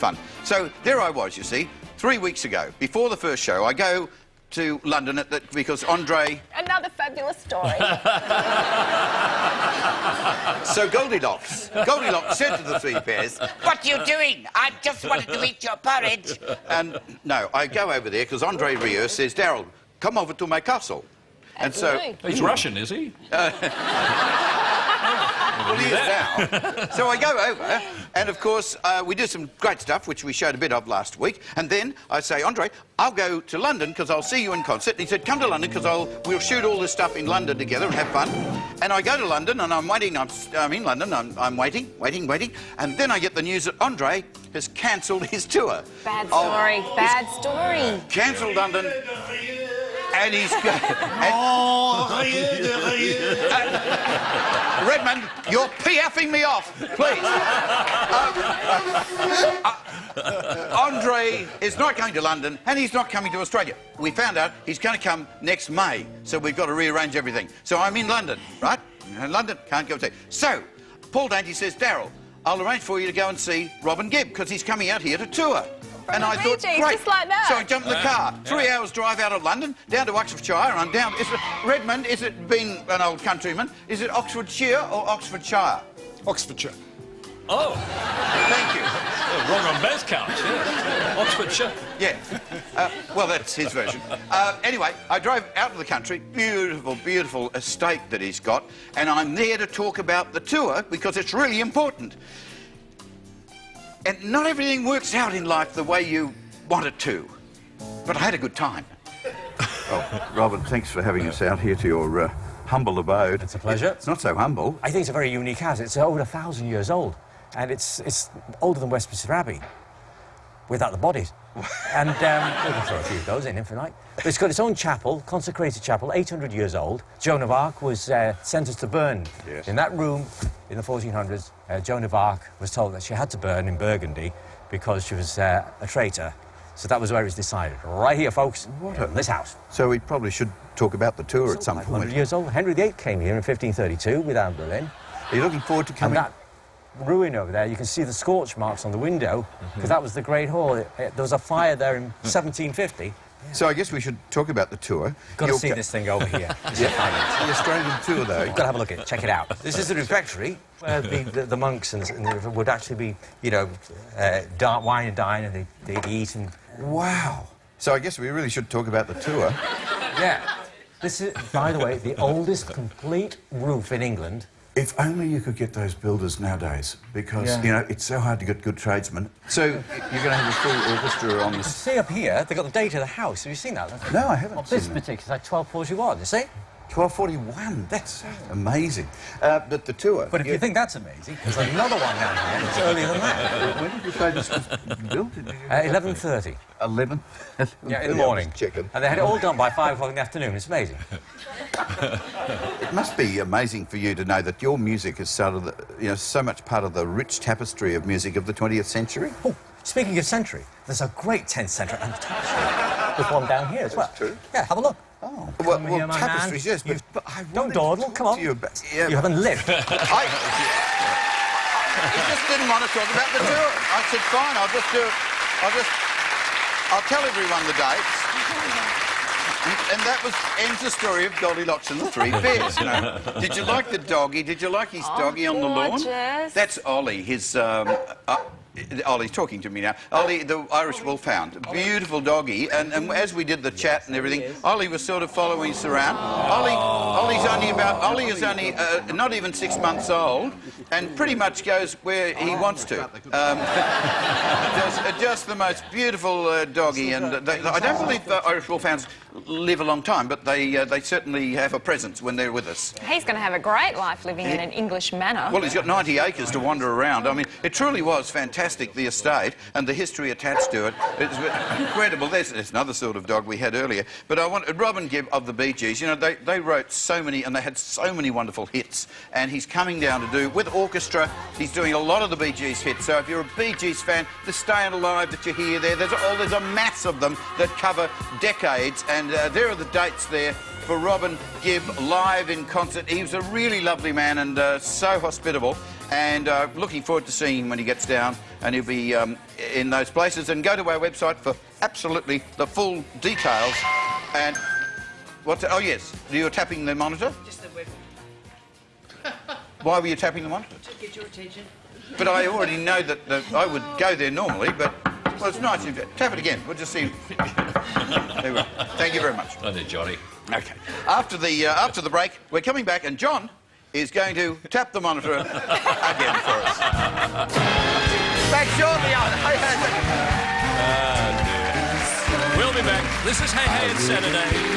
fun. So there I was, you see, 3 weeks ago. Before the first show, I go to London because Andre... Another fabulous story. So Goldilocks said to the three bears, What you doing? I just wanted to eat your porridge. and no, I go over there because Andre Rieu says, Daryl, come over to my castle. And so... He's Russian, is he? Well, he is now. So I go over, and of course, we do some great stuff, which we showed a bit of last week. And then I say, Andre, I'll go to London because I'll see you in concert. And he said, come to London because we'll shoot all this stuff in London together and have fun. And I go to London, and I'm waiting. I'm in London. I'm waiting. And then I get the news that Andre has cancelled his tour. Bad story. Bad story. Cancelled London. And he's... Redmond, you're piaffing me off, please. Andre is not going to London, and he's not coming to Australia. We found out he's going to come next May, so we've got to rearrange everything. So I'm in London, right? In London, can't go to... So, Paul Dainty says, Daryl, I'll arrange for you to go and see Robin Gibb, because he's coming out here to tour. And I thought, great. Just like that. So I jumped in the car. 3 hours drive out of London, down to Oxfordshire, and I'm down... Redmond, is it, being an old countryman, is it Oxfordshire or Oxfordshire? Oxfordshire. Oh. Thank you. Wrong on both counts, yeah. Oxfordshire. Yeah. Well, that's his version. Anyway, I drove out of the country, beautiful, beautiful estate that he's got, and I'm there to talk about the tour because it's really important. And not everything works out in life the way you want it to. But I had a good time. Oh, Robin, thanks for having us out here to your humble abode. It's a pleasure. It's not so humble. I think it's a very unique house. It's over 1,000 years old, and it's older than Westminster Abbey, without the bodies. And we can throw a few of those in if you like. But it's got its own chapel, consecrated chapel, 800 years old. Joan of Arc was sentenced to burn. Yes. In that room, in the 1400s, Joan of Arc was told that she had to burn in Burgundy because she was a traitor. So that was where it was decided. Right here, folks, in this house. So we probably should talk about the tour at some point. 100 years old. Henry VIII came here in 1532 with Anne Boleyn. Are you looking forward to coming? And that ruin over there, you can see the scorch marks on the window, because that was the Great Hall. There was a fire there in 1750. So I guess we should talk about the tour. Got to see this thing over here. The Australian tour, though. You've got to have a look at it. Check it out. This is the refectory where the monks and would actually be, you know, wine and dine, and they'd eat and... Wow. So I guess we really should talk about the tour. Yeah. This is, by the way, the oldest complete roof in England. If only you could get those builders nowadays, because, you know, it's so hard to get good tradesmen. So you're going to have a full orchestra on this... See up here, they've got the date of the house. Have you seen that? No, I haven't This particular, it's like 1241, you see? 1241, that's amazing. But the tour... But if you think that's amazing, there's another one down here. It's earlier than that. When did you say this was built? 11:30. 11? Yeah, in the morning. Checking. And they had it all done by 5 o'clock in the afternoon. It's amazing. It must be amazing for you to know that your music is sort of, so much part of the rich tapestry of music of the 20th century. Oh, speaking of century, there's a great 10th century tapestry. There's one down here as well. That's true. Yeah, have a look. Oh, well, tapestries, yes, but I don't dawdle, come on. You haven't lived. He just didn't want to talk about the tour. I said, fine, I'll just do it. I'll tell everyone the dates. And that ends the story of Goldilocks and the Three Bears, you know. Did you like the doggy? Did you like his doggy on the lawn? That's Ollie, his... Ollie's talking to me now. Ollie, the Irish Wolfhound. Beautiful doggy. And as we did the chat and everything, Ollie was sort of following us around. Ollie is only not even 6 months old and pretty much goes where he wants to. Just the most beautiful doggy. And I don't believe the Irish Wolfhounds live a long time, but they certainly have a presence when they're with us. He's going to have a great life living in an English manor. Well, he's got 90 acres to wander around. I mean, it truly was fantastic, the estate and the history attached to it. It's incredible. There's another sort of dog we had earlier. But I want Robin Gibb of the Bee Gees. You know, they wrote so many, and they had so many wonderful hits. And he's coming down to do, with orchestra, he's doing a lot of the Bee Gees hits. So if you're a Bee Gees fan, the Staying Alive that you hear there, there's a mass of them that cover decades. And there are the dates there for Robin Gibb live in concert. He was a really lovely man and so hospitable. And looking forward to seeing him when he gets down, and he'll be in those places. And go to our website for absolutely the full details. And oh yes, you were tapping the monitor. Just the web. Why were you tapping the monitor? To get your attention. But I already know that I would go there normally. But well, it's nice if you tap it again. We'll just see. There we go. Thank you very much. I did, Johnny. Okay. After the break, we're coming back, and John is going to tap the monitor again for us. Back shortly on Hey Hey. We'll be back. This is Hey Hey, it's Saturday.